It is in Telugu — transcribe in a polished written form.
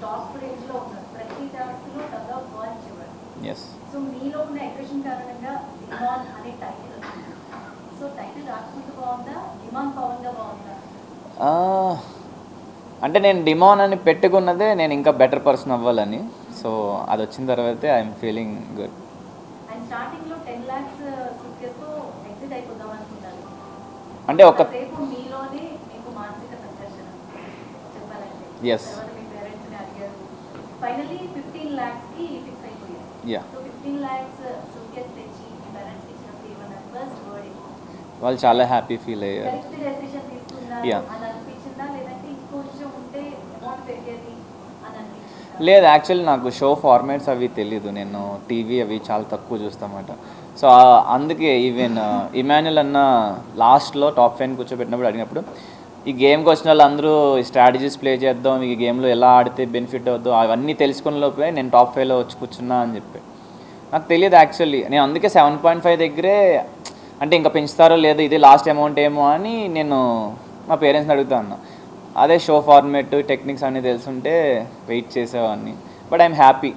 టాప్ రేంజ్ లో ఉన్నారు, ప్రతి టాస్క్ లో టగ్ ఆఫ్ వార్ ఇచ్చేవారు. ఎస్. సో మీలో ఉన్న అగ్రెషన్ కారణంగా డిమాన్ అనే టైటిల్ వచ్చింది. సో టైటిల్ రాసుకుంటూ బాగుందా, డిమాన్ పవన్ గా బాగుందా? అంటే నేను డిమాన్ అని పెట్టుకున్నదే నేను ఇంకా బెటర్ పర్సన్ అవ్వాలని. సో అది వచ్చిన తర్వాతే I'm feeling good. And starting లో 10 lakhs సూట్కేస్ తో ఎగ్జిట్ అయిపోదాం అనుకుంటారు. అంటే ఒక రేపు మీలోనే మీకు మానసిక సంఘర్షణ చెప్పాలంటే. ఎస్. తర్వాత మీ పేరెంట్స్ ని అడిగారు, ఫైనల్లీ 15 lakhs కి ఫిక్స్ అయిపోయారు. యా. సో 15 lakhs సూట్కేస్ తెచ్చి మీ పేరెంట్స్ ఇచ్చినప్పుడు ఏమన్నా ఫస్ట్ వర్డ్ ఏంటి? వాళ్ళు చాలా హ్యాపీ ఫీల్ అయ్యారు. కరెక్ట్ డెసిషన్ తీసుకున్నారు అని అనిపించిందా, లేదంటే ఇంకొంచెం ఉంటే అమౌంట్ పెరిగేది అని అనిపించిందా? లేదు, యాక్చువల్లీ నాకు షో ఫార్మాట్స్ అవి తెలీదు. నేను టీవీ అవి చాలా తక్కువ చూస్తామన్నమాట. సో అందుకే ఈవెన్ ఇమాన్యుల్ అన్న లాస్ట్లో టాప్ 5 కూర్చోబెట్టినప్పుడు అడిగినప్పుడు ఈ గేమ్కి వచ్చిన వాళ్ళు అందరూ స్ట్రాటజీస్ ప్లే చేద్దాం, ఈ గేమ్లో ఎలా ఆడితే బెనిఫిట్ అవుద్దో అవన్నీ తెలుసుకున్న లోపే నేను టాప్ 5లో వచ్చి కూర్చున్నా అని చెప్పి. నాకు తెలియదు యాక్చువల్లీ. నేను అందుకే 7.5 దగ్గరే, అంటే ఇంకా పెంచుతారో లేదో, ఇది లాస్ట్ అమౌంట్ ఏమో అని నేను మా పేరెంట్స్ని అడుగుతా ఉన్నా. అదే షో ఫార్మేట్ టెక్నిక్స్ అన్నీ తెలుసుంటే వెయిట్ చేసేవాడిని. But I'm happy.